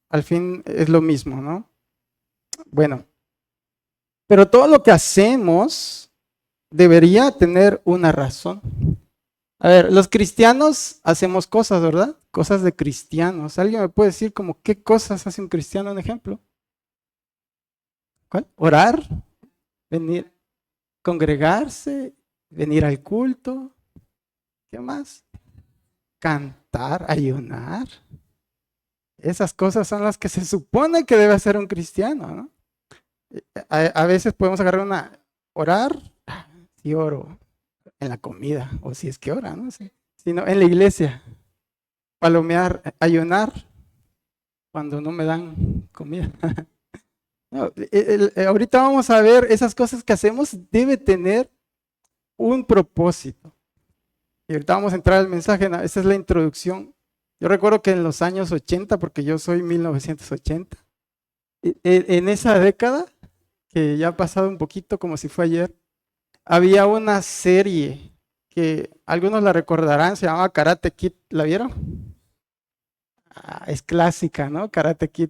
al fin es lo mismo, ¿no? Bueno, pero todo lo que hacemos debería tener una razón. A ver, los cristianos hacemos cosas, ¿verdad? Cosas de cristianos. ¿Alguien me puede decir como qué cosas hace un cristiano? Un ejemplo. ¿Cuál? Orar, venir, congregarse, venir al culto. ¿Qué más? Cantar, ayunar. Esas cosas son las que se supone que debe hacer un cristiano, ¿no? A veces podemos agarrar orar, y oro en la comida, o si es que ora, no sé. Sino en la iglesia, palomear, ayunar cuando no me dan comida. No, ahorita vamos a ver esas cosas que hacemos, debe tener un propósito. Y ahorita vamos a entrar al mensaje, ¿no? Esa es la introducción. Yo recuerdo que en los años 80, porque yo soy 1980, en esa década, que ya ha pasado un poquito como si fue ayer, había una serie que algunos la recordarán, se llamaba Karate Kid. ¿La vieron? Es clásica, ¿no? Karate Kid.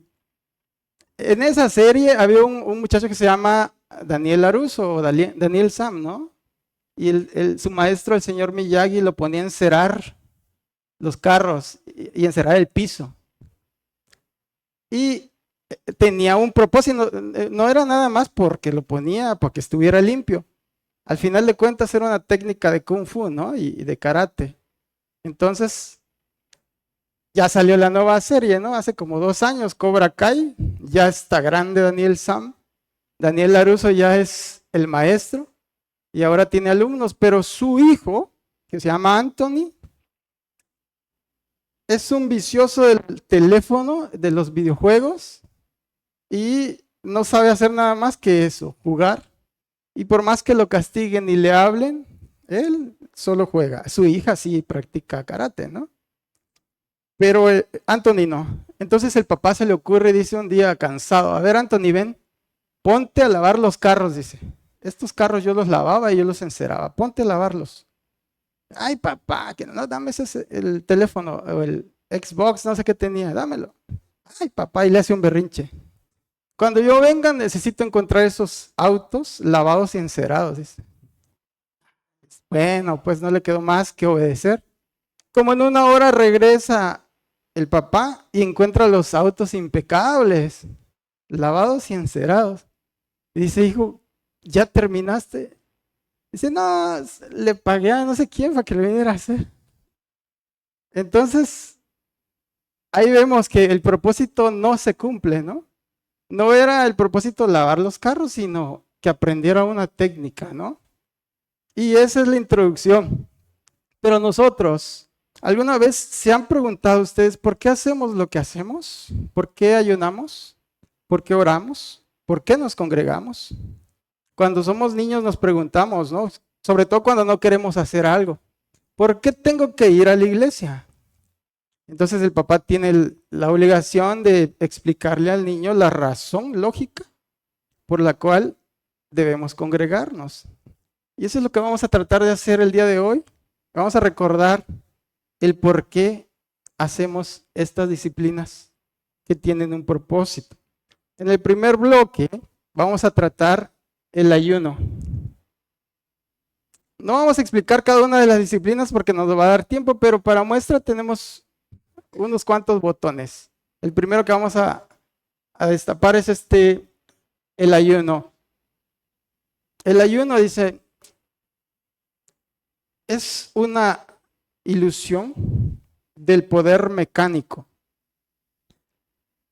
En esa serie había un muchacho que se llama Daniel LaRusso o Daniel Sam, ¿no? Y su maestro, el señor Miyagi, lo ponía a encerar los carros y encerar el piso. Y tenía un propósito, no era nada más porque lo ponía para que estuviera limpio. Al final de cuentas era una técnica de kung fu, ¿no? Y de karate. Entonces, ya salió la nueva serie, ¿no? Hace como 2 años, Cobra Kai, ya está grande Daniel Sam. Daniel LaRusso ya es el maestro y ahora tiene alumnos, pero su hijo, que se llama Anthony, es un vicioso del teléfono, de los videojuegos, y no sabe hacer nada más que eso, jugar. Y por más que lo castiguen y le hablen, él solo juega. Su hija sí practica karate, ¿no? Pero Anthony no. Entonces el papá se le ocurre, dice un día cansado, a ver Anthony, ven, ponte a lavar los carros, dice. Estos carros yo los lavaba y yo los enceraba, ponte a lavarlos. Ay, papá, que no, dame el teléfono o el Xbox, no sé qué tenía, dámelo. Ay, papá, y le hace un berrinche. Cuando yo venga necesito encontrar esos autos lavados y encerados, dice. Bueno, pues no le quedó más que obedecer. Como en 1 hora regresa el papá y encuentra los autos impecables, lavados y encerados. Y dice, hijo, ¿ya terminaste? Dice, no, le pagué a no sé quién para que lo viniera a hacer. Entonces, ahí vemos que el propósito no se cumple, ¿no? No era el propósito lavar los carros, sino que aprendiera una técnica, ¿no? Y esa es la introducción. Pero nosotros, ¿alguna vez se han preguntado ustedes por qué hacemos lo que hacemos? ¿Por qué ayunamos? ¿Por qué oramos? ¿Por qué nos congregamos? Cuando somos niños nos preguntamos, ¿no? Sobre todo cuando no queremos hacer algo. ¿Por qué tengo que ir a la iglesia? Entonces el papá tiene la obligación de explicarle al niño la razón lógica por la cual debemos congregarnos. Y eso es lo que vamos a tratar de hacer el día de hoy. Vamos a recordar el por qué hacemos estas disciplinas que tienen un propósito. En el primer bloque vamos a tratar el ayuno. No vamos a explicar cada una de las disciplinas porque nos va a dar tiempo, pero para muestra tenemos unos cuantos botones. El primero que vamos a destapar es el ayuno. El ayuno dice, es una ilusión del poder mecánico.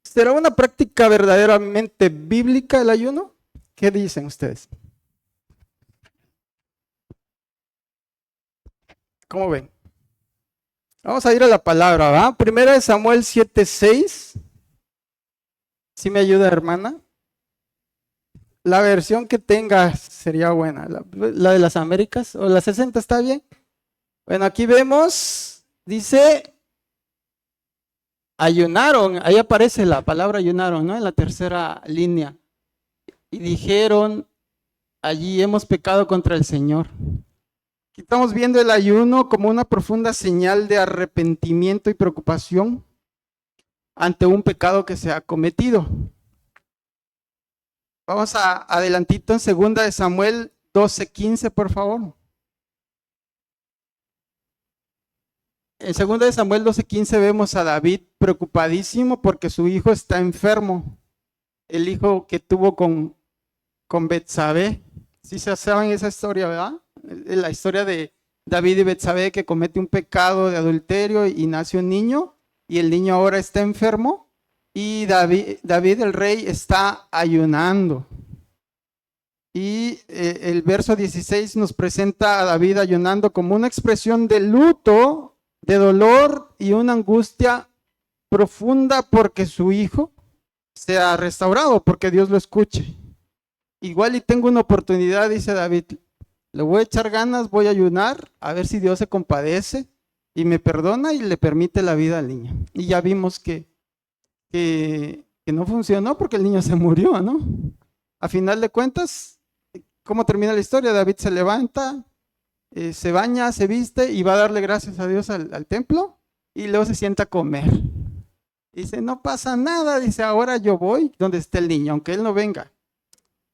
¿Será una práctica verdaderamente bíblica el ayuno? ¿Qué dicen ustedes? ¿Cómo ven? Vamos a ir a la palabra, ¿va? Primera de Samuel 7:6. ¿Sí me ayuda, hermana? La versión que tenga sería buena. La de las Américas o la 60 está bien. Bueno, aquí vemos, dice, ayunaron. Ahí aparece la palabra ayunaron, ¿no? En la tercera línea. Y dijeron, allí hemos pecado contra el Señor. Aquí estamos viendo el ayuno como una profunda señal de arrepentimiento y preocupación ante un pecado que se ha cometido. Vamos adelantito en 2 de Samuel 12:15, por favor. En 2 de Samuel 12:15 vemos a David preocupadísimo porque su hijo está enfermo. El hijo que tuvo con Betsabé. ¿Sí se saben esa historia, verdad? La historia de David y Betsabé, que comete un pecado de adulterio y nace un niño, y el niño ahora está enfermo, y David el rey está ayunando. Y el verso 16 nos presenta a David ayunando como una expresión de luto, de dolor y una angustia profunda porque su hijo sea restaurado, porque Dios lo escuche. Igual y tengo una oportunidad, dice David, le voy a echar ganas, voy a ayunar, a ver si Dios se compadece y me perdona y le permite la vida al niño. Y ya vimos que no funcionó porque el niño se murió, ¿no? A final de cuentas, ¿cómo termina la historia? David se levanta, se baña, se viste y va a darle gracias a Dios al templo y luego se sienta a comer. Dice, no pasa nada, dice, ahora yo voy donde esté el niño, aunque él no venga.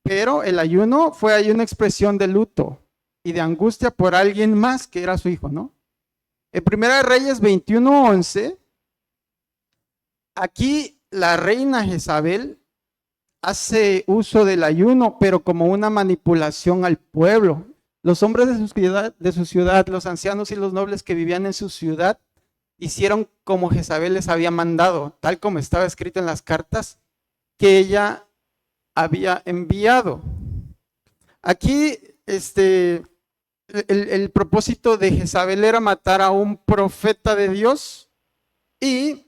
Pero el ayuno fue ahí una expresión de luto y de angustia por alguien más que era su hijo, ¿no? En Primera de Reyes 21:11, aquí la reina Jezabel hace uso del ayuno, pero como una manipulación al pueblo. Los hombres de su ciudad, los ancianos y los nobles que vivían en su ciudad, hicieron como Jezabel les había mandado, tal como estaba escrito en las cartas que ella había enviado. Aquí, el propósito de Jezabel era matar a un profeta de Dios y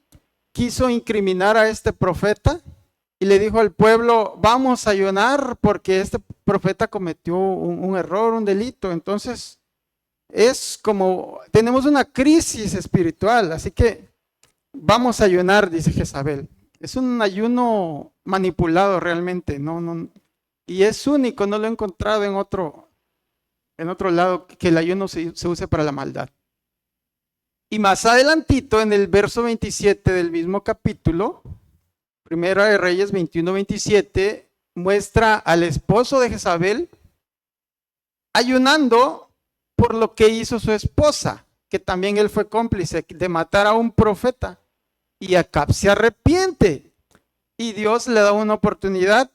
quiso incriminar a este profeta y le dijo al pueblo, vamos a ayunar porque este profeta cometió un error, un delito. Entonces, es como, tenemos una crisis espiritual, así que vamos a ayunar, dice Jezabel. Es un ayuno manipulado realmente, no, y es único, no lo he encontrado en otro lado que el ayuno se use para la maldad. Y más adelantito, en el verso 27 del mismo capítulo, Primera de Reyes 21:27, muestra al esposo de Jezabel ayunando por lo que hizo su esposa, que también él fue cómplice de matar a un profeta. Y Acab se arrepiente y Dios le da una oportunidad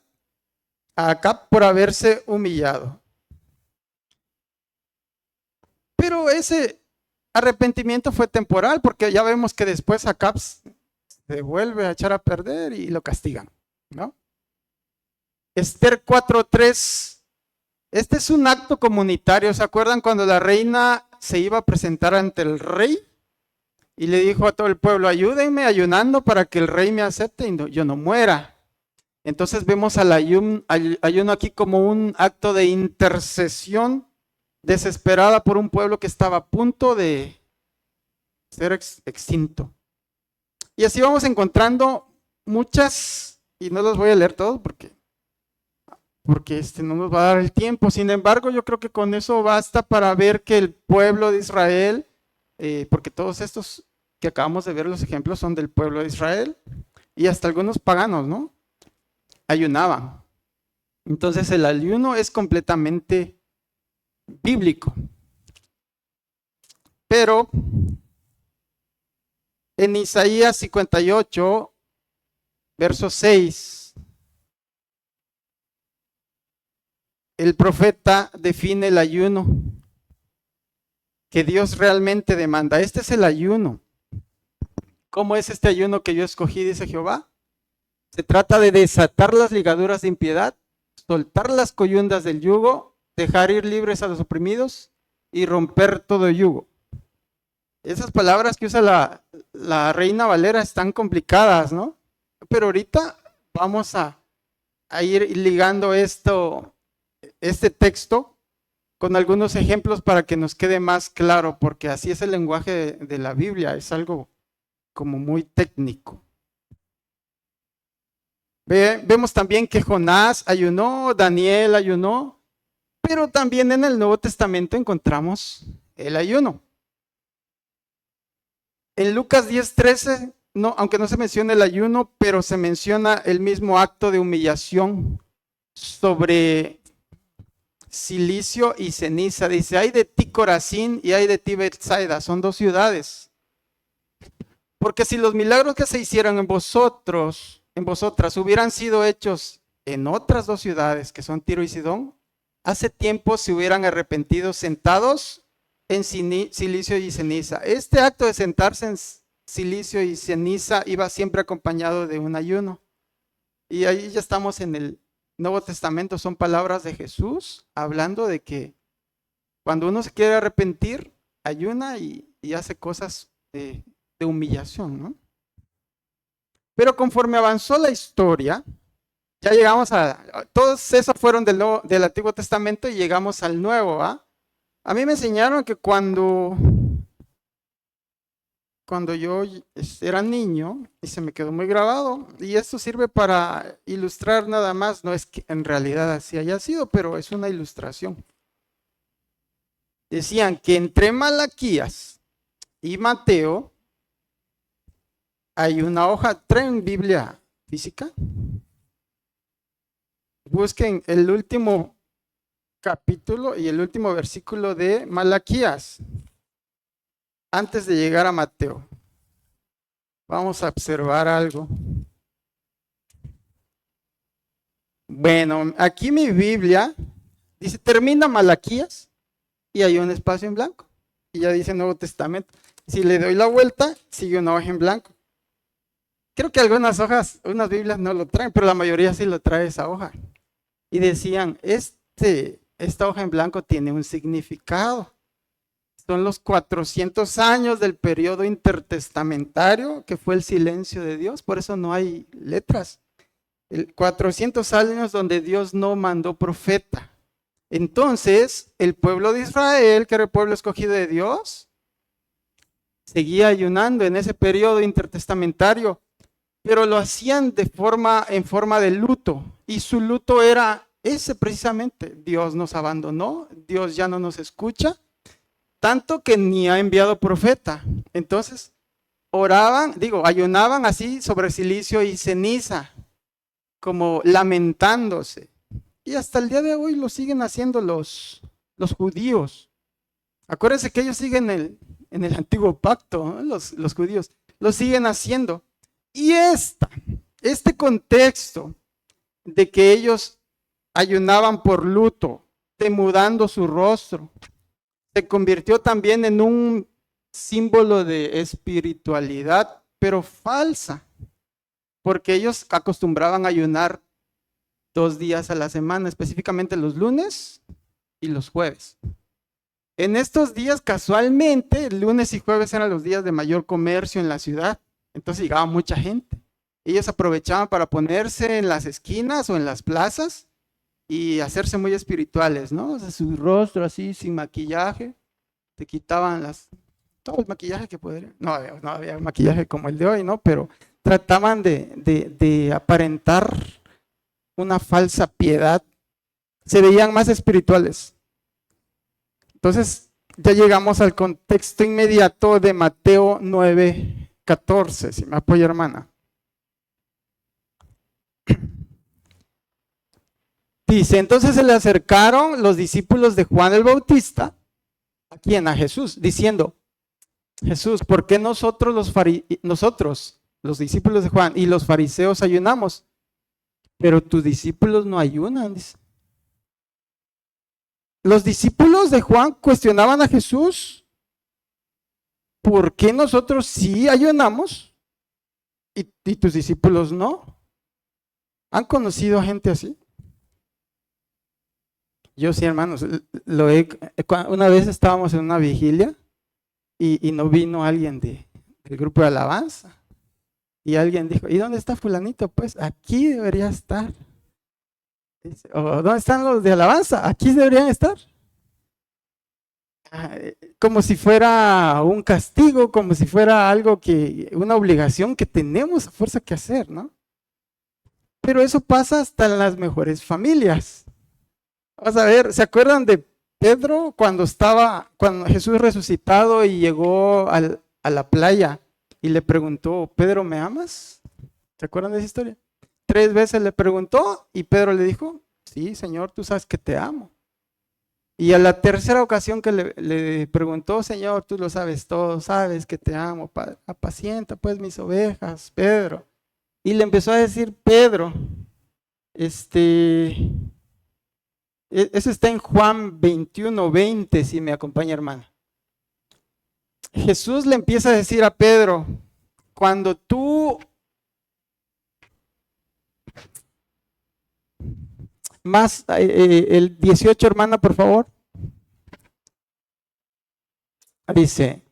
a Acab por haberse humillado. Pero ese arrepentimiento fue temporal porque ya vemos que después Acab se vuelve a echar a perder y lo castigan, ¿no? Esther 4:3, este es un acto comunitario. ¿Se acuerdan cuando la reina se iba a presentar ante el rey? Y le dijo a todo el pueblo, ayúdenme ayunando para que el rey me acepte y yo no muera. Entonces vemos al ayuno aquí como un acto de intercesión desesperada por un pueblo que estaba a punto de ser extinto. Y así vamos encontrando muchas, y no los voy a leer todos porque no nos va a dar el tiempo. Sin embargo, yo creo que con eso basta para ver que el pueblo de Israel, porque todos estos que acabamos de ver los ejemplos son del pueblo de Israel y hasta algunos paganos, ¿no? Ayunaban. Entonces el ayuno es completamente bíblico. Pero en Isaías 58, verso 6, el profeta define el ayuno que Dios realmente demanda. Este es el ayuno. ¿Cómo es este ayuno que yo escogí? Dice Jehová. Se trata de desatar las ligaduras de impiedad, soltar las coyundas del yugo, dejar ir libres a los oprimidos y romper todo yugo. Esas palabras que usa la Reina Valera están complicadas, ¿no? Pero ahorita vamos a ir ligando este texto con algunos ejemplos para que nos quede más claro, porque así es el lenguaje de la Biblia, es algo como muy técnico. Vemos también que Jonás ayunó, Daniel ayunó, pero también en el Nuevo Testamento encontramos el ayuno. En Lucas 10:13 no, aunque no se menciona el ayuno, pero se menciona el mismo acto de humillación sobre Cilicio y ceniza. Dice, hay de ti Corazín y hay de ti Betsaida, son dos ciudades. Porque si los milagros que se hicieron en vosotros, en vosotras, hubieran sido hechos en otras dos ciudades, que son Tiro y Sidón, hace tiempo se hubieran arrepentido sentados en cilicio y ceniza. Este acto de sentarse en cilicio y ceniza iba siempre acompañado de un ayuno. Y ahí ya estamos en el Nuevo Testamento, son palabras de Jesús hablando de que cuando uno se quiere arrepentir, ayuna y hace cosas de humillación, ¿no? Pero conforme avanzó la historia, ya llegamos todos esos fueron del Antiguo Testamento y llegamos al Nuevo, ¿ah? A mí me enseñaron que cuando yo era niño, y se me quedó muy grabado, y esto sirve para ilustrar nada más, no es que en realidad así haya sido, pero es una ilustración. Decían que entre Malaquías y Mateo hay una hoja. ¿Traen Biblia física? Busquen el último capítulo y el último versículo de Malaquías antes de llegar a Mateo. Vamos a observar algo. Bueno, aquí mi Biblia dice, termina Malaquías y hay un espacio en blanco. Y ya dice Nuevo Testamento. Si le doy la vuelta, sigue una hoja en blanco. Creo que algunas hojas, unas Biblias no lo traen, pero la mayoría sí lo trae esa hoja. Y decían, esta hoja en blanco tiene un significado. Son los 400 años del periodo intertestamentario, que fue el silencio de Dios, por eso no hay letras. 400 años donde Dios no mandó profeta. Entonces, el pueblo de Israel, que era el pueblo escogido de Dios, seguía ayunando en ese periodo intertestamentario, pero lo hacían en forma de luto, y su luto era ese precisamente: Dios nos abandonó, Dios ya no nos escucha, tanto que ni ha enviado profeta. Entonces ayunaban así sobre silicio y ceniza, como lamentándose. Y hasta el día de hoy lo siguen haciendo los judíos. Acuérdense que ellos siguen en el antiguo pacto, ¿no? Los judíos lo siguen haciendo. Y este contexto de que ellos ayunaban por luto, demudando su rostro, se convirtió también en un símbolo de espiritualidad, pero falsa, porque ellos acostumbraban a ayunar 2 días a la semana, específicamente los lunes y los jueves. En estos días, casualmente, lunes y jueves eran los días de mayor comercio en la ciudad, entonces llegaba mucha gente. Ellos aprovechaban para ponerse en las esquinas o en las plazas y hacerse muy espirituales, ¿no? O sea, su rostro así, sin maquillaje, te quitaban todo el maquillaje que podrían. No había maquillaje como el de hoy, ¿no? Pero trataban de aparentar una falsa piedad. Se veían más espirituales. Entonces, ya llegamos al contexto inmediato de Mateo 9:14, si me apoya, hermana. Dice, entonces se le acercaron los discípulos de Juan el Bautista, ¿a quién? A Jesús, diciendo, Jesús, ¿por qué nosotros los discípulos de Juan y los fariseos ayunamos, pero tus discípulos no ayunan? Dice. Los discípulos de Juan cuestionaban a Jesús, ¿por qué nosotros sí ayunamos y tus discípulos no? ¿Han conocido a gente así? Yo sí, hermanos, una vez estábamos en una vigilia y no vino alguien del grupo de alabanza. Y alguien dijo, ¿y dónde está fulanito? Pues aquí debería estar. ¿Dónde están los de alabanza? Aquí deberían estar. Como si fuera un castigo, como si fuera una obligación que tenemos a fuerza que hacer, ¿no? Pero eso pasa hasta en las mejores familias. Vamos a ver, ¿se acuerdan de Pedro cuando Jesús resucitado y llegó a la playa y le preguntó, Pedro, ¿me amas? ¿Se acuerdan de esa historia? 3 veces le preguntó y Pedro le dijo, sí, Señor, tú sabes que te amo. Y a la tercera ocasión que le preguntó, Señor, tú lo sabes todo, sabes que te amo, Padre, apacienta pues mis ovejas, Pedro. Y le empezó a decir, Pedro, eso está en Juan 21:20, si me acompaña, hermana. Jesús le empieza a decir a Pedro, cuando tú más, el 18, hermana, por favor. Dice,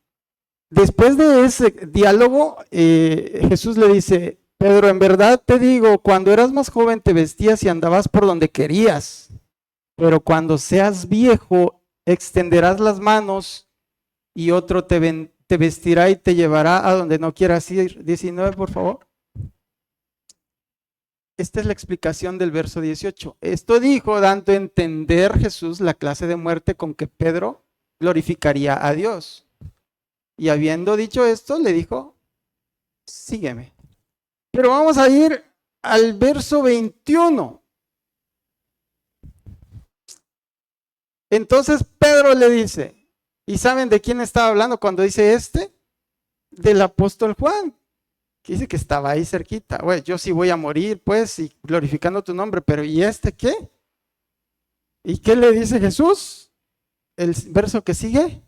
después de ese diálogo, Jesús le dice, Pedro, en verdad te digo, cuando eras más joven te vestías y andabas por donde querías, pero cuando seas viejo extenderás las manos y otro te vestirá y te llevará a donde no quieras ir. 19, por favor. Esta es la explicación del verso 18. Esto dijo, dando a entender Jesús la clase de muerte con que Pedro glorificaría a Dios. Y habiendo dicho esto, le dijo, sígueme. Pero vamos a ir al verso 21. Entonces Pedro le dice, ¿y saben de quién estaba hablando cuando dice Del apóstol Juan, que dice que estaba ahí cerquita. Bueno, yo sí voy a morir, pues, y glorificando tu nombre, pero ¿y qué? ¿Y qué le dice Jesús? El verso que sigue.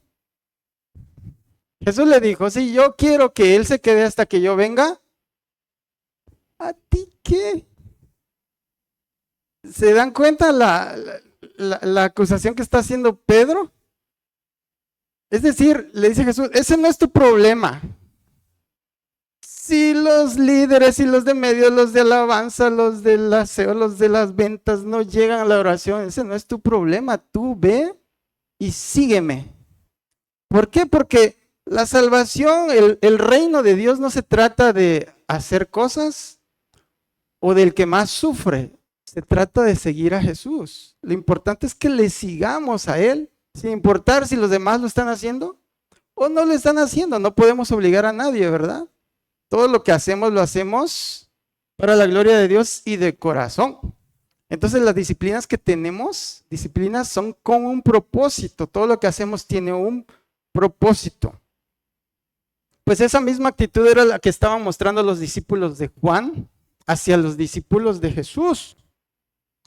Jesús le dijo, si yo quiero que él se quede hasta que yo venga, ¿a ti qué? ¿Se dan cuenta la acusación que está haciendo Pedro? Es decir, le dice Jesús, ese no es tu problema. Si los líderes y los de medio, los de alabanza, los del aseo, los de las ventas no llegan a la oración, ese no es tu problema. Tú ve y sígueme. ¿Por qué? Porque la salvación, el reino de Dios no se trata de hacer cosas o del que más sufre. Se trata de seguir a Jesús. Lo importante es que le sigamos a Él, sin importar si los demás lo están haciendo o no lo están haciendo. No podemos obligar a nadie, ¿verdad? Todo lo que hacemos lo hacemos para la gloria de Dios y de corazón. Entonces las disciplinas que tenemos, disciplinas son con un propósito. Todo lo que hacemos tiene un propósito. Pues esa misma actitud era la que estaban mostrando los discípulos de Juan hacia los discípulos de Jesús.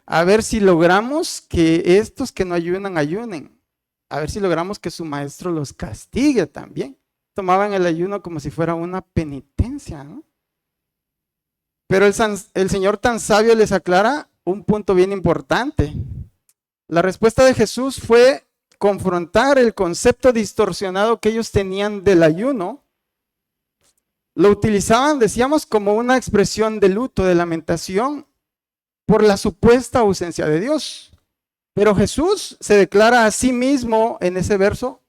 A ver si logramos que estos que no ayunan, ayunen. A ver si logramos que su maestro los castigue también. Tomaban el ayuno como si fuera una penitencia, ¿no? Pero el Señor tan sabio les aclara un punto bien importante. La respuesta de Jesús fue confrontar el concepto distorsionado que ellos tenían del ayuno. Lo utilizaban, decíamos, como una expresión de luto, de lamentación, por la supuesta ausencia de Dios. Pero Jesús se declara a sí mismo en ese verso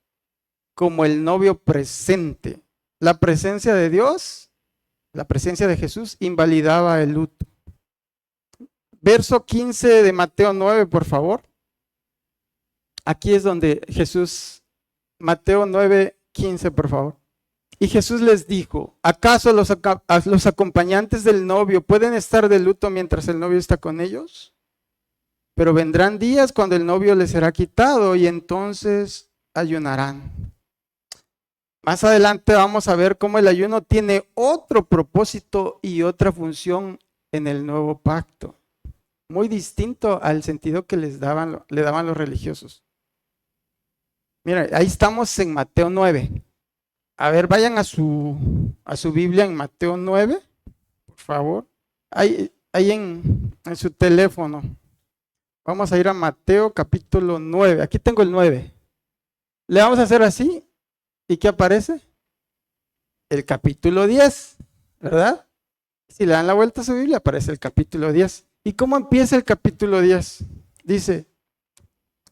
como el novio presente. La presencia de Dios, la presencia de Jesús invalidaba el luto. Verso 15 de Mateo 9, por favor. Aquí es donde Jesús, Mateo 9, 15, por favor. Y Jesús les dijo, ¿acaso los acompañantes del novio pueden estar de luto mientras el novio está con ellos? Pero vendrán días cuando el novio les será quitado y entonces ayunarán. Más adelante vamos a ver cómo el ayuno tiene otro propósito y otra función en el nuevo pacto, muy distinto al sentido que le daban los religiosos. Mira, ahí estamos en Mateo 9. A ver, vayan a su Biblia en Mateo 9, por favor. Ahí en su teléfono. Vamos a ir a Mateo capítulo 9. Aquí tengo el 9. Le vamos a hacer así. ¿Y qué aparece? El capítulo 10, ¿verdad? Si le dan la vuelta a su Biblia, aparece el capítulo 10. ¿Y cómo empieza el capítulo 10? Dice,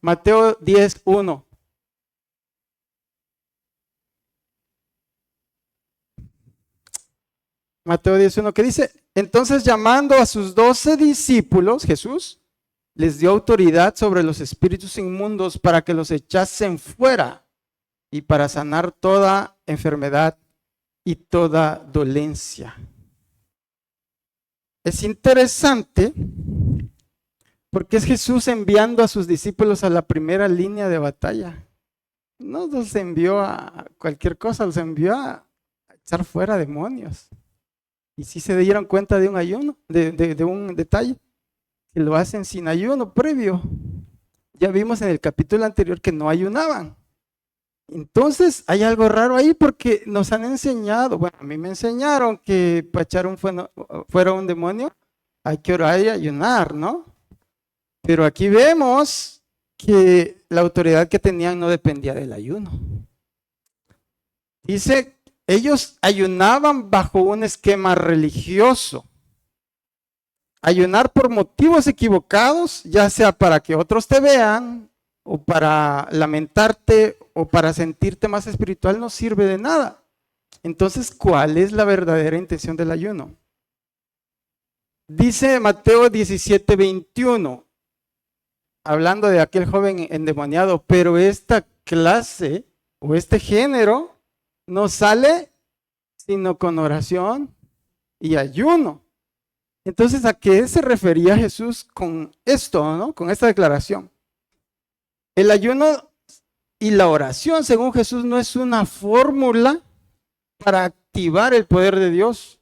Mateo 10, 1. Mateo 10, 1, que dice, entonces llamando a sus 12 discípulos, Jesús les dio autoridad sobre los espíritus inmundos para que los echasen fuera y para sanar toda enfermedad y toda dolencia. Es interesante porque es Jesús enviando a sus discípulos a la primera línea de batalla. No los envió a cualquier cosa, los envió a echar fuera demonios. Y si se dieron cuenta de un ayuno, de un detalle, que lo hacen sin ayuno previo. Ya vimos en el capítulo anterior que no ayunaban. Entonces hay algo raro ahí porque nos han enseñado, bueno, a mí me enseñaron que para echar fuera un demonio hay que orar y ayunar, ¿no? Pero aquí vemos que la autoridad que tenían no dependía del ayuno. Dice, ellos ayunaban bajo un esquema religioso. Ayunar por motivos equivocados, ya sea para que otros te vean, o para lamentarte, o para sentirte más espiritual, no sirve de nada. Entonces, ¿cuál es la verdadera intención del ayuno? Dice Mateo 17:21, hablando de aquel joven endemoniado, pero esta clase o este género no sale sino con oración y ayuno. Entonces, ¿a qué se refería Jesús con esto, ¿no? Con esta declaración? El ayuno y la oración, según Jesús, no es una fórmula para activar el poder de Dios.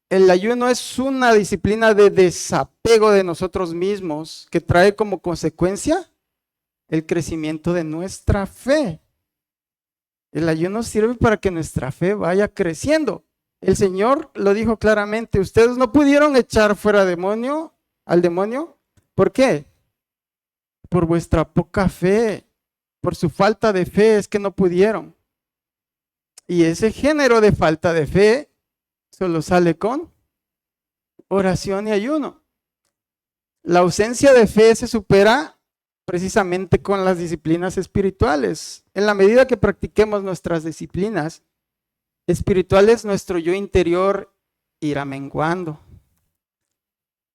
El ayuno es una disciplina de desapego de nosotros mismos que trae como consecuencia el crecimiento de nuestra fe. El ayuno sirve para que nuestra fe vaya creciendo. El Señor lo dijo claramente, ustedes no pudieron echar fuera al demonio. ¿Por qué? Por vuestra poca fe, por su falta de fe es que no pudieron. Y ese género de falta de fe solo sale con oración y ayuno. La ausencia de fe se supera precisamente con las disciplinas espirituales. En la medida que practiquemos nuestras disciplinas espirituales, nuestro yo interior irá menguando.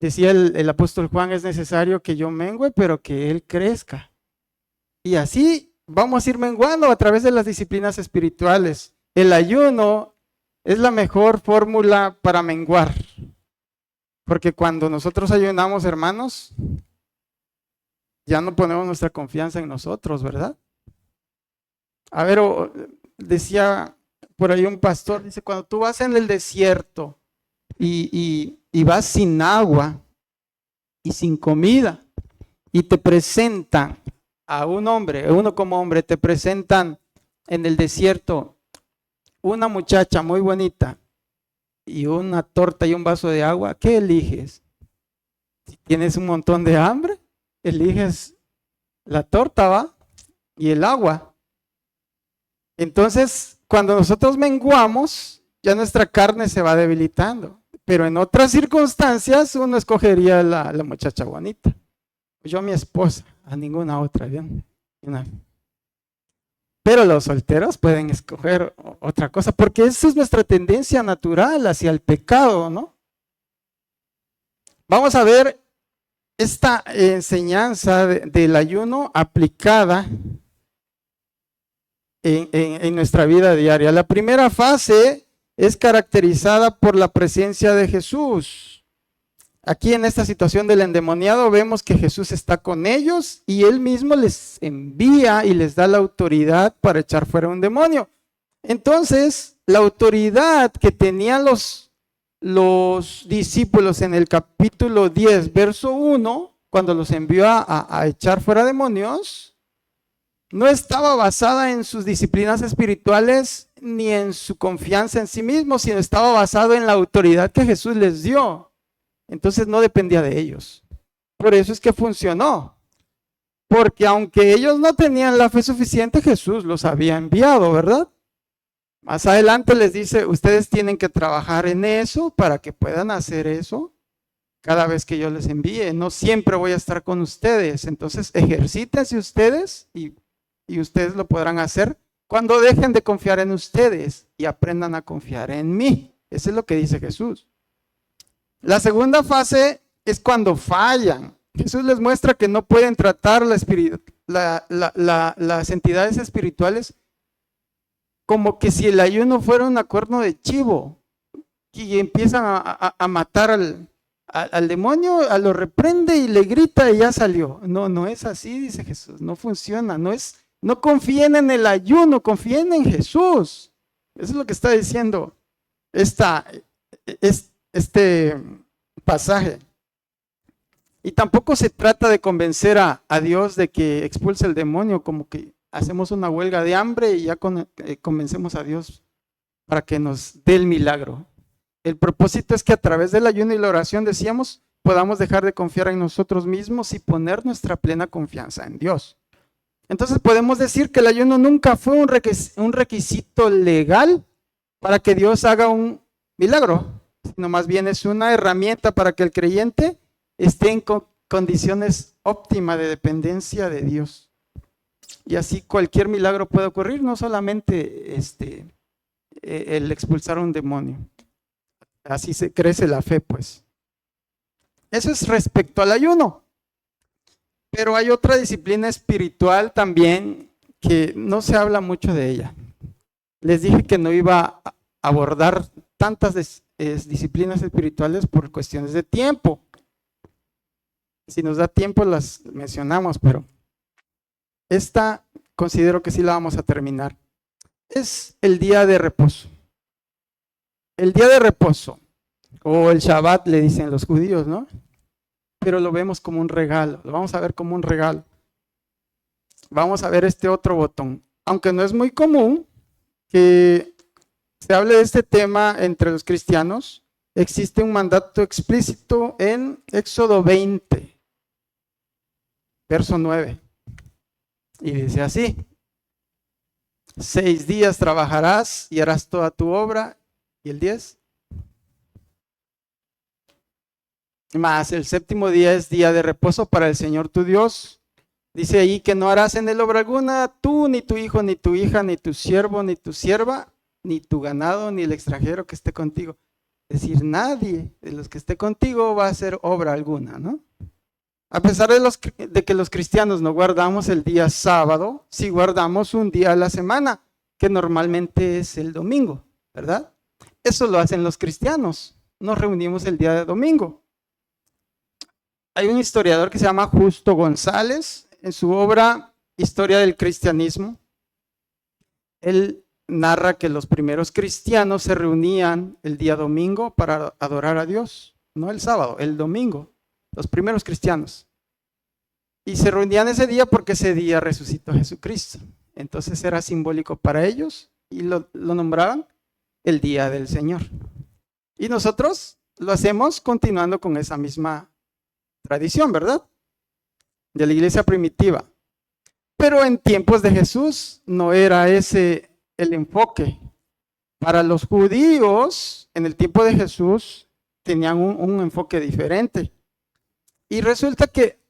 Decía el apóstol Juan, es necesario que yo mengue, pero que él crezca. Y así vamos a ir menguando a través de las disciplinas espirituales. El ayuno es la mejor fórmula para menguar. Porque cuando nosotros ayunamos, hermanos, ya no ponemos nuestra confianza en nosotros, ¿verdad? A ver, decía por ahí un pastor, dice, cuando tú vas en el desierto y vas sin agua y sin comida y te presentan a un hombre, uno como hombre, te presentan en el desierto una muchacha muy bonita y una torta y un vaso de agua, ¿qué eliges? Si tienes un montón de hambre, eliges la torta, ¿va? Y el agua. Entonces, cuando nosotros menguamos, ya nuestra carne se va debilitando. Pero en otras circunstancias, uno escogería la muchacha bonita. Yo a mi esposa, a ninguna otra, ¿bien? Pero los solteros pueden escoger otra cosa, porque esa es nuestra tendencia natural hacia el pecado, ¿no? Vamos a ver esta enseñanza del ayuno aplicada en nuestra vida diaria. La primera fase es caracterizada por la presencia de Jesús. Aquí en esta situación del endemoniado vemos que Jesús está con ellos y él mismo les envía y les da la autoridad para echar fuera un demonio. Entonces, la autoridad que tenían los discípulos en el capítulo 10, verso 1, cuando los envió a echar fuera demonios, no estaba basada en sus disciplinas espirituales ni en su confianza en sí mismos, sino estaba basado en la autoridad que Jesús les dio. Entonces no dependía de ellos. Por eso es que funcionó. Porque aunque ellos no tenían la fe suficiente, Jesús los había enviado, ¿verdad? Más adelante les dice, ustedes tienen que trabajar en eso para que puedan hacer eso cada vez que yo les envíe. No siempre voy a estar con ustedes. Entonces ejercítense ustedes y ustedes lo podrán hacer cuando dejen de confiar en ustedes y aprendan a confiar en mí. Eso es lo que dice Jesús. La segunda fase es cuando fallan. Jesús les muestra que no pueden tratar las entidades espirituales como que si el ayuno fuera un cuerno de chivo y empiezan a matar al demonio, lo reprende y le grita y ya salió. No, no es así, dice Jesús, no funciona, no confíen en el ayuno, confíen en Jesús. Eso es lo que está diciendo este pasaje. Y tampoco se trata de convencer a Dios de que expulse el demonio, como que hacemos una huelga de hambre y ya convencemos a Dios para que nos dé el milagro. El propósito es que a través del ayuno y la oración, decíamos, podamos dejar de confiar en nosotros mismos y poner nuestra plena confianza en Dios. Entonces podemos decir que el ayuno nunca fue un requisito legal para que Dios haga un milagro, sino más bien es una herramienta para que el creyente esté en condiciones óptimas de dependencia de Dios. Y así cualquier milagro puede ocurrir, no solamente el expulsar a un demonio. Así se crece la fe, pues. Eso es respecto al ayuno. Pero hay otra disciplina espiritual también que no se habla mucho de ella. Les dije que no iba a abordar tantas disciplinas espirituales por cuestiones de tiempo. Si nos da tiempo las mencionamos, pero esta considero que sí la vamos a terminar. Es el día de reposo. El día de reposo, o el Shabbat le dicen los judíos, ¿no? Pero lo vemos como un regalo, lo vamos a ver como un regalo. Vamos a ver este otro botón. Aunque no es muy común que se hable de este tema entre los cristianos, existe un mandato explícito en Éxodo 20, verso 9. Y dice así: 6 días trabajarás y harás toda tu obra. ¿Y el 10? Más el séptimo día es día de reposo para el Señor tu Dios. Dice ahí que no harás en él obra alguna, tú, ni tu hijo, ni tu hija, ni tu siervo, ni tu sierva, ni tu ganado, ni el extranjero que esté contigo. Es decir, nadie de los que esté contigo va a hacer obra alguna, ¿no? A pesar de que los cristianos no guardamos el día sábado, sí guardamos un día a la semana, que normalmente es el domingo, ¿verdad? Eso lo hacen los cristianos. Nos reunimos el día de domingo. Hay un historiador que se llama Justo González, en su obra Historia del Cristianismo. Él narra que los primeros cristianos se reunían el día domingo para adorar a Dios, no el sábado, el domingo, los primeros cristianos. Y se reunían ese día porque ese día resucitó Jesucristo. Entonces era simbólico para ellos y lo nombraban el día del Señor. Y nosotros lo hacemos continuando con esa misma tradición, ¿verdad? De la iglesia primitiva. Pero en tiempos de Jesús no era ese el enfoque. Para los judíos, en el tiempo de Jesús, tenían un enfoque diferente. Y resulta que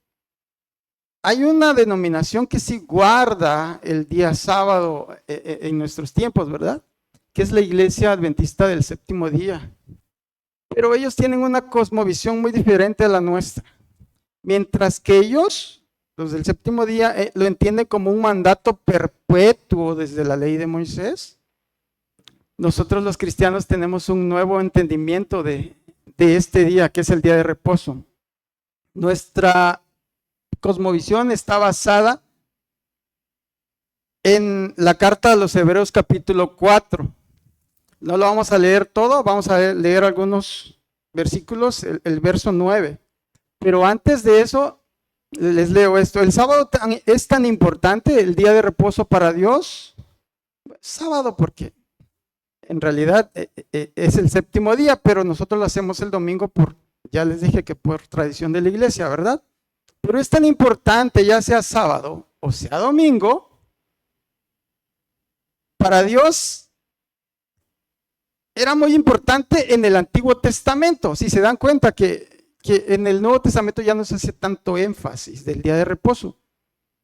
hay una denominación que sí guarda el día sábado en nuestros tiempos, ¿verdad? Que es la Iglesia Adventista del Séptimo Día. Pero ellos tienen una cosmovisión muy diferente a la nuestra. Mientras que ellos, los del Séptimo Día, lo entienden como un mandato perpetuo desde la ley de Moisés. Nosotros los cristianos tenemos un nuevo entendimiento de este día, que es el día de reposo. Nuestra cosmovisión está basada en la carta de los Hebreos capítulo 4. No lo vamos a leer todo, vamos a leer algunos versículos, el verso 9. Pero antes de eso, les leo esto. El sábado es tan importante, el día de reposo para Dios. Sábado porque en realidad es el séptimo día, pero nosotros lo hacemos el domingo ya les dije que por tradición de la iglesia, ¿verdad? Pero es tan importante, ya sea sábado o sea domingo, para Dios era muy importante en el Antiguo Testamento. Si se dan cuenta que en el Nuevo Testamento ya no se hace tanto énfasis del día de reposo,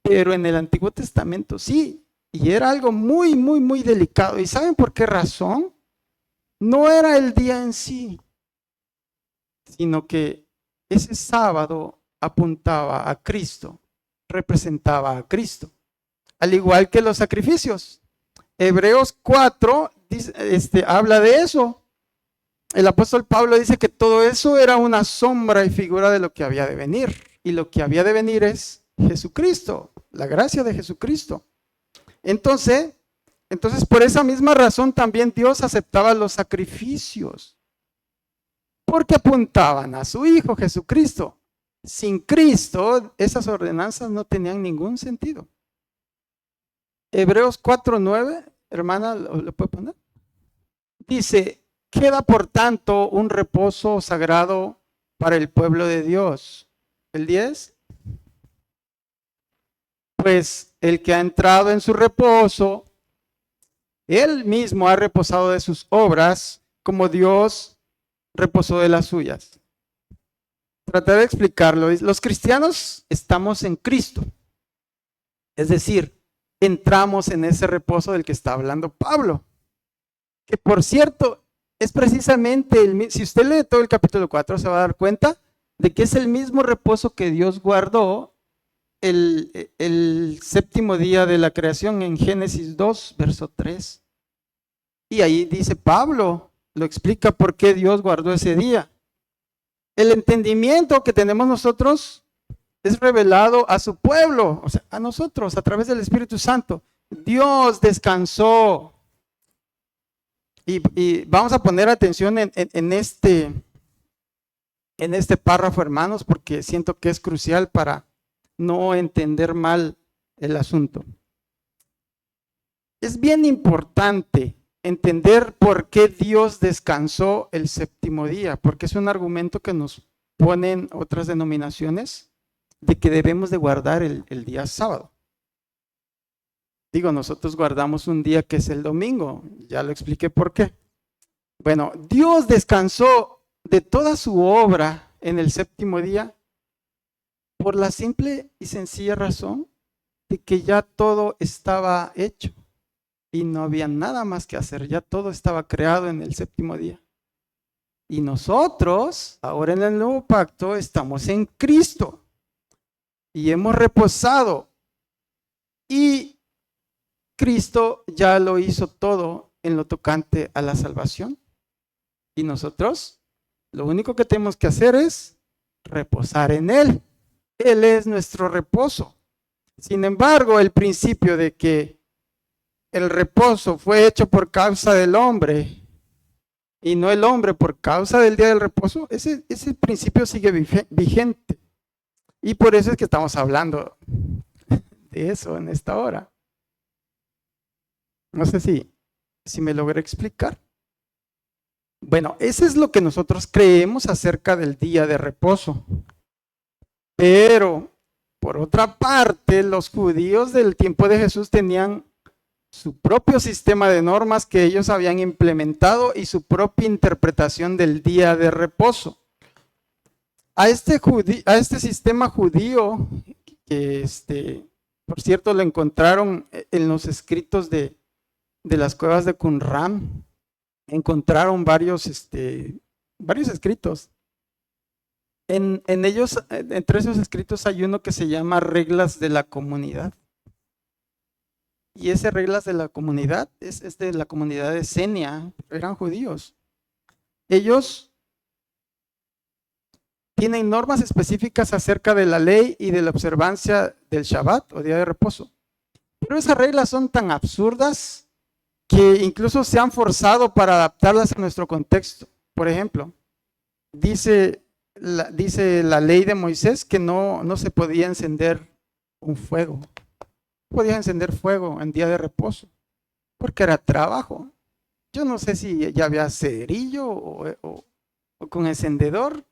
pero en el Antiguo Testamento sí, y era algo muy, muy, muy delicado. ¿Y saben por qué razón? No era el día en sí, sino que ese sábado apuntaba a Cristo, representaba a Cristo, al igual que los sacrificios. Hebreos 4 dice, habla de eso. El apóstol Pablo dice que todo eso era una sombra y figura de lo que había de venir. Y lo que había de venir es Jesucristo, la gracia de Jesucristo. Entonces, por esa misma razón también Dios aceptaba los sacrificios, porque apuntaban a su Hijo Jesucristo. Sin Cristo, esas ordenanzas no tenían ningún sentido. Hebreos 4:9, hermana, ¿lo puede poner? Dice, queda por tanto un reposo sagrado para el pueblo de Dios. El 10. Pues el que ha entrado en su reposo, él mismo ha reposado de sus obras, como Dios reposó de las suyas. Trataré de explicarlo. Los cristianos estamos en Cristo. Es decir, entramos en ese reposo del que está hablando Pablo. Que por cierto, es precisamente, si usted lee todo el capítulo 4, se va a dar cuenta de que es el mismo reposo que Dios guardó el séptimo día de la creación en Génesis 2, verso 3. Y ahí dice Pablo, lo explica por qué Dios guardó ese día. El entendimiento que tenemos nosotros es revelado a su pueblo, o sea, a nosotros, a través del Espíritu Santo. Dios descansó. Y vamos a poner atención en este párrafo, hermanos, porque siento que es crucial para no entender mal el asunto. Es bien importante entender por qué Dios descansó el séptimo día, porque es un argumento que nos ponen otras denominaciones de que debemos de guardar el día sábado. Digo, nosotros guardamos un día que es el domingo, ya lo expliqué por qué. Bueno, Dios descansó de toda su obra en el séptimo día por la simple y sencilla razón de que ya todo estaba hecho y no había nada más que hacer, ya todo estaba creado en el séptimo día. Y nosotros, ahora en el nuevo pacto, estamos en Cristo y hemos reposado. Y Cristo ya lo hizo todo en lo tocante a la salvación. Y nosotros, lo único que tenemos que hacer es reposar en Él. Él es nuestro reposo. Sin embargo, el principio de que el reposo fue hecho por causa del hombre y no el hombre por causa del día del reposo, ese principio sigue vigente. Y por eso es que estamos hablando de eso en esta hora. No sé si me logré explicar. Bueno, eso es lo que nosotros creemos acerca del día de reposo. Pero, por otra parte, los judíos del tiempo de Jesús tenían su propio sistema de normas que ellos habían implementado y su propia interpretación del día de reposo. A este sistema judío, que por cierto lo encontraron en los escritos de las cuevas de Qumran, encontraron varios escritos. En ellos, entre esos escritos hay uno que se llama Reglas de la Comunidad. Y esas reglas de la comunidad es de la comunidad de Esenia, eran judíos. Ellos tienen normas específicas acerca de la ley y de la observancia del Shabbat o día de reposo. Pero esas reglas son tan absurdas que incluso se han forzado para adaptarlas a nuestro contexto. Por ejemplo, dice la ley de Moisés que no se podía encender un fuego. Podía encender fuego en día de reposo, porque era trabajo. Yo no sé si ya había cerillo o con encendedor,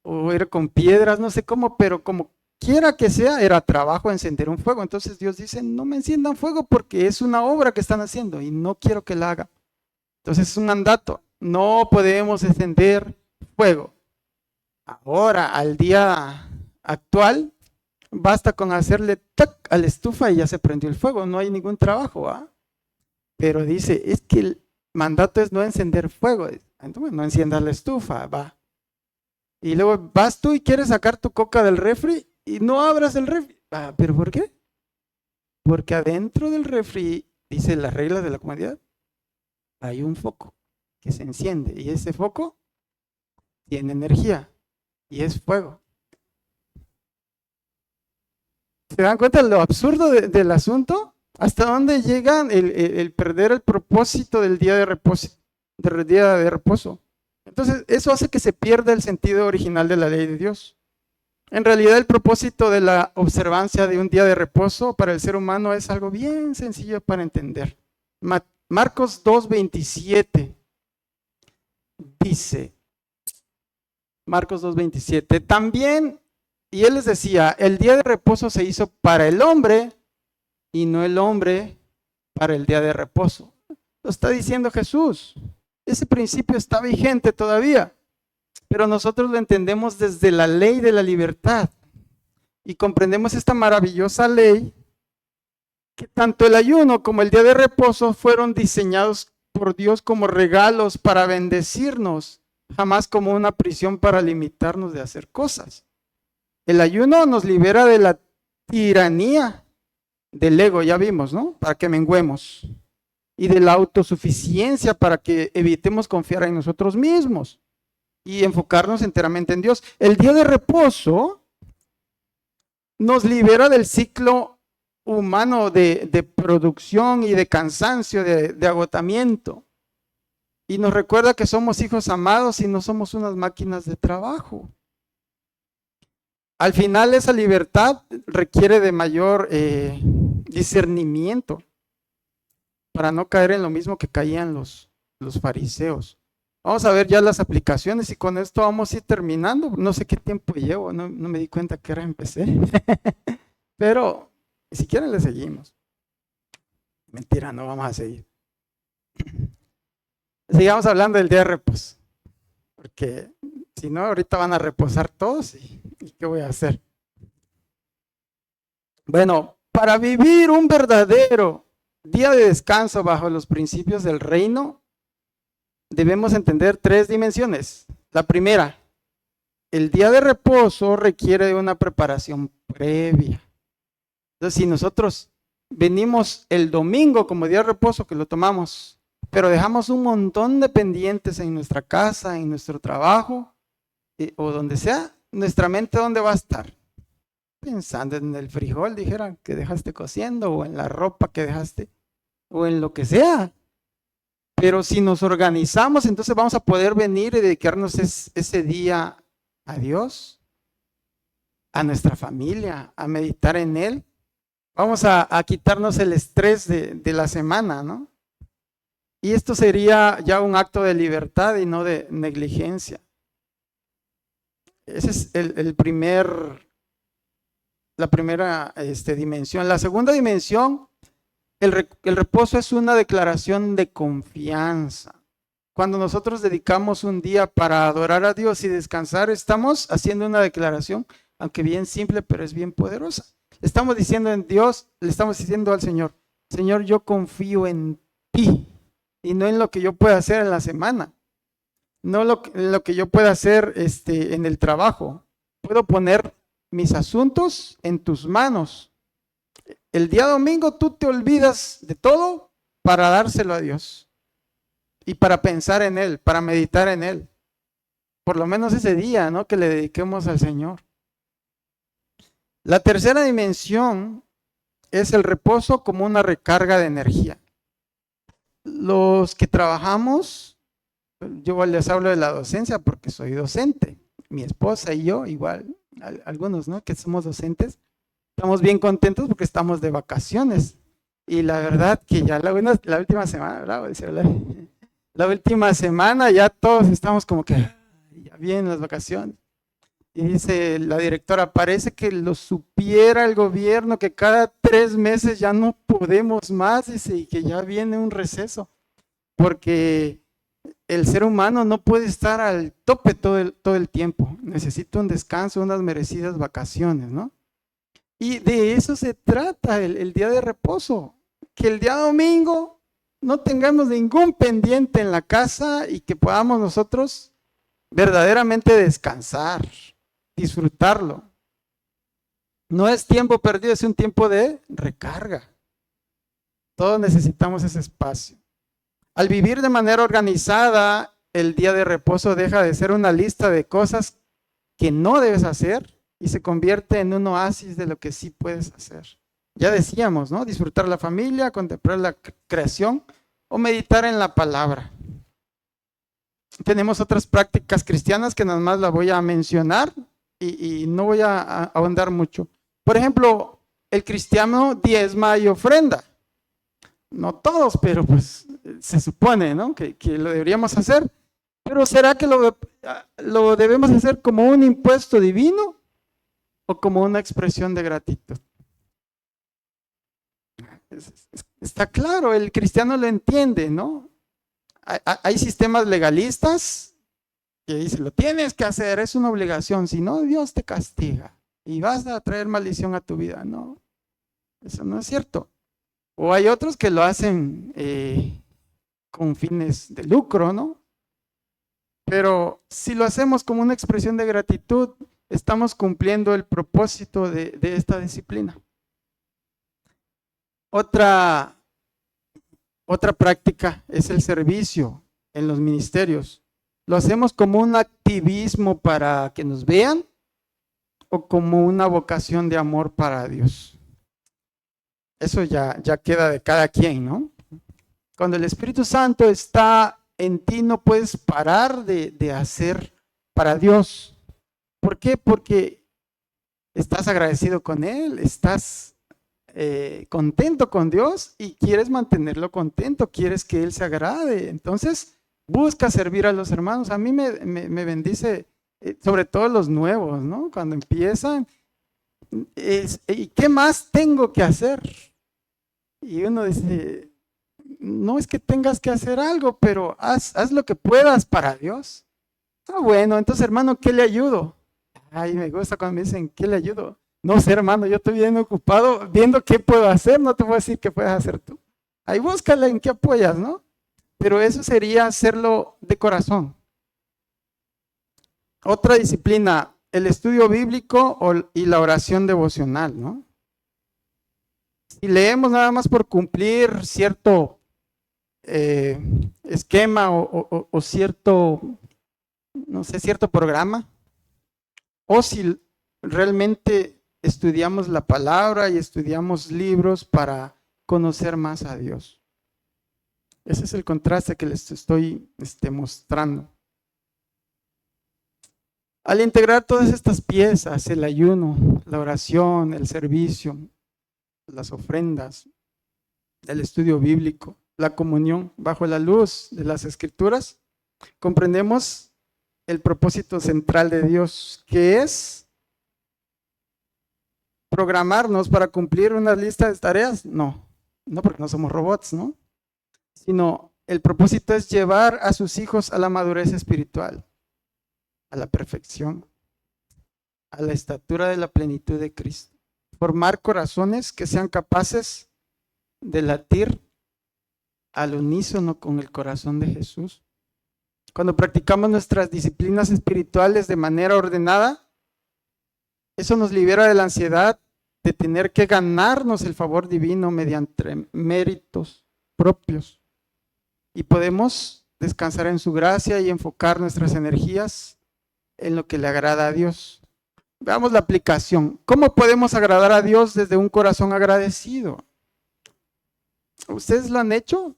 o era con piedras, no sé cómo, pero como quiera que sea, era trabajo encender un fuego. Entonces Dios dice, no me enciendan fuego porque es una obra que están haciendo y no quiero que la hagan. Entonces es un mandato, no podemos encender fuego. Ahora, al día actual, basta con hacerle tac a la estufa y ya se prendió el fuego, no hay ningún trabajo, ¿ah? Pero dice, es que el mandato es no encender fuego. Entonces, no enciendas la estufa, va. Y luego vas tú y quieres sacar tu coca del refri y no abras el refri. Ah, ¿pero por qué? Porque adentro del refri dice las reglas de la comunidad, hay un foco que se enciende y ese foco tiene energía y es fuego. ¿Se dan cuenta de lo absurdo del asunto? ¿Hasta dónde llegan el perder el propósito del día de reposo? Entonces, eso hace que se pierda el sentido original de la ley de Dios. En realidad, el propósito de la observancia de un día de reposo para el ser humano es algo bien sencillo para entender. Marcos 2:27 dice, Marcos 2:27, también, y él les decía, el día de reposo se hizo para el hombre y no el hombre para el día de reposo. Lo está diciendo Jesús. Ese principio está vigente todavía, pero nosotros lo entendemos desde la ley de la libertad y comprendemos esta maravillosa ley que tanto el ayuno como el día de reposo fueron diseñados por Dios como regalos para bendecirnos, jamás como una prisión para limitarnos de hacer cosas. El ayuno nos libera de la tiranía del ego, ya vimos, ¿no? Para que menguemos. Y de la autosuficiencia para que evitemos confiar en nosotros mismos y enfocarnos enteramente en Dios. El día de reposo nos libera del ciclo humano de producción y de cansancio, de agotamiento. Y nos recuerda que somos hijos amados y no somos unas máquinas de trabajo. Al final, esa libertad requiere de mayor discernimiento para no caer en lo mismo que caían los fariseos. Vamos a ver ya las aplicaciones y con esto vamos a ir terminando. No sé qué tiempo llevo, no me di cuenta que hora empecé. Pero si quieren le seguimos. Mentira, no vamos a seguir. Sigamos hablando del día de reposo. Porque si no, ahorita van a reposar todos y ¿qué voy a hacer? Bueno, para vivir un verdadero día de descanso bajo los principios del reino, debemos entender 3 dimensiones. La primera, el día de reposo requiere de una preparación previa. Entonces, si nosotros venimos el domingo como día de reposo, que lo tomamos, pero dejamos un montón de pendientes en nuestra casa, en nuestro trabajo, o donde sea, nuestra mente ¿dónde va a estar? Pensando en el frijol, dijeran, que dejaste cociendo, o en la ropa que dejaste, o en lo que sea. Pero si nos organizamos, entonces vamos a poder venir y dedicarnos ese día a Dios, a nuestra familia, a meditar en Él. Vamos a quitarnos el estrés de la semana, ¿no? Y esto sería ya un acto de libertad y no de negligencia. Esa es la primera dimensión. La segunda dimensión, el reposo es una declaración de confianza. Cuando nosotros dedicamos un día para adorar a Dios y descansar, estamos haciendo una declaración, aunque bien simple, pero es bien poderosa. Estamos diciendo en Dios, le estamos diciendo al Señor, Señor, yo confío en ti y no en lo que yo pueda hacer en la semana, no en lo que yo pueda hacer en el trabajo. Puedo poner mis asuntos en tus manos. El día domingo tú te olvidas de todo para dárselo a Dios y para pensar en Él, para meditar en Él. Por lo menos ese día, ¿no? Que le dediquemos al Señor. La tercera dimensión es el reposo como una recarga de energía. Los que trabajamos, yo les hablo de la docencia porque soy docente. Mi esposa y yo, igual, algunos, ¿no? Que somos docentes, estamos bien contentos porque estamos de vacaciones. Y la verdad que ya la última semana, ¿verdad? La última semana ya todos estamos como que ya vienen las vacaciones. Y dice la directora, parece que lo supiera el gobierno, que cada 3 meses ya no podemos más, dice, y que ya viene un receso. Porque el ser humano no puede estar al tope todo el tiempo. Necesita un descanso, unas merecidas vacaciones, ¿no? Y de eso se trata el día de reposo. Que el día domingo no tengamos ningún pendiente en la casa y que podamos nosotros verdaderamente descansar, disfrutarlo. No es tiempo perdido, es un tiempo de recarga. Todos necesitamos ese espacio. Al vivir de manera organizada, el día de reposo deja de ser una lista de cosas que no debes hacer y se convierte en un oasis de lo que sí puedes hacer. Ya decíamos, ¿no? Disfrutar la familia, contemplar la creación o meditar en la palabra. Tenemos otras prácticas cristianas que nada más las voy a mencionar y no voy a ahondar mucho. Por ejemplo, el cristiano diezma y ofrenda. No todos, pero pues se supone, ¿no? que lo deberíamos hacer. Pero ¿será que lo debemos hacer como un impuesto divino o como una expresión de gratitud? Está claro, el cristiano lo entiende, ¿no? Hay sistemas legalistas que dicen, lo tienes que hacer, es una obligación, si no, Dios te castiga y vas a traer maldición a tu vida. No, eso no es cierto. O hay otros que lo hacen con fines de lucro, ¿no? Pero si lo hacemos como una expresión de gratitud, estamos cumpliendo el propósito de esta disciplina. Otra práctica es el servicio en los ministerios. ¿Lo hacemos como un activismo para que nos vean o como una vocación de amor para Dios? Eso ya queda de cada quien, ¿no? Cuando el Espíritu Santo está en ti, no puedes parar de hacer para Dios. ¿Por qué? Porque estás agradecido con Él, estás contento con Dios y quieres mantenerlo contento, quieres que Él se agrade. Entonces, busca servir a los hermanos. A mí me bendice, sobre todo los nuevos, ¿no? Cuando empiezan, ¿y qué más tengo que hacer? Y uno dice, no es que tengas que hacer algo, pero haz lo que puedas para Dios. Ah, bueno, entonces, hermano, ¿qué le ayudo? Ay, me gusta cuando me dicen, ¿qué le ayudo? No sé, hermano, yo estoy bien ocupado viendo qué puedo hacer, no te voy a decir qué puedes hacer tú. Ahí búscale en qué apoyas, ¿no? Pero eso sería hacerlo de corazón. Otra disciplina, el estudio bíblico y la oración devocional, ¿no? Si leemos nada más por cumplir cierto esquema o cierto, no sé, cierto programa, o si realmente estudiamos la palabra y estudiamos libros para conocer más a Dios. Ese es el contraste que les estoy mostrando. Al integrar todas estas piezas, el ayuno, la oración, el servicio, las ofrendas, el estudio bíblico, la comunión bajo la luz de las Escrituras, comprendemos el propósito central de Dios, que es programarnos para cumplir una lista de tareas. No porque no somos robots, ¿no? Sino el propósito es llevar a sus hijos a la madurez espiritual, a la perfección, a la estatura de la plenitud de Cristo. Formar corazones que sean capaces de latir al unísono con el corazón de Jesús. Cuando practicamos nuestras disciplinas espirituales de manera ordenada, eso nos libera de la ansiedad de tener que ganarnos el favor divino mediante méritos propios. Y podemos descansar en su gracia y enfocar nuestras energías en lo que le agrada a Dios. Veamos la aplicación. ¿Cómo podemos agradar a Dios desde un corazón agradecido? ¿Ustedes lo han hecho?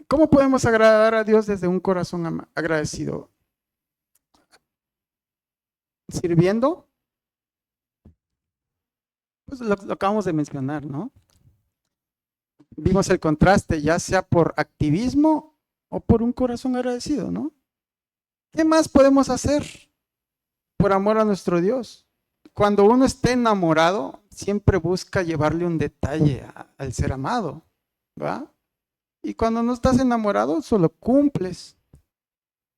¿Cómo podemos agradar a Dios desde un corazón agradecido? ¿Sirviendo? Pues lo acabamos de mencionar, ¿no? Vimos el contraste, ya sea por activismo o por un corazón agradecido, ¿no? ¿Qué más podemos hacer por amor a nuestro Dios? Cuando uno esté enamorado, siempre busca llevarle un detalle al ser amado, ¿va? Y cuando no estás enamorado, solo cumples.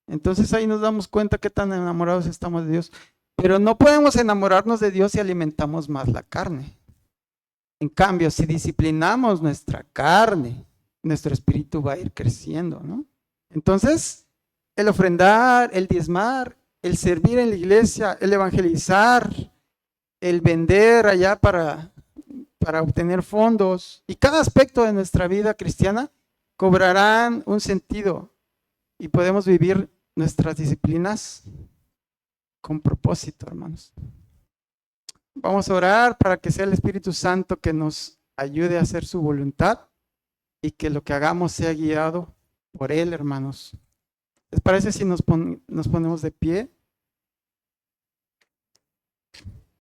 Entonces ahí nos damos cuenta qué tan enamorados estamos de Dios. Pero no podemos enamorarnos de Dios si alimentamos más la carne. En cambio, si disciplinamos nuestra carne, nuestro espíritu va a ir creciendo, ¿no? Entonces, el ofrendar, el diezmar, el servir en la iglesia, el evangelizar, el vender allá para para obtener fondos y cada aspecto de nuestra vida cristiana cobrarán un sentido y podemos vivir nuestras disciplinas con propósito, hermanos. Vamos a orar para que sea el Espíritu Santo que nos ayude a hacer su voluntad y que lo que hagamos sea guiado por Él, hermanos. ¿Les parece si nos ponemos de pie?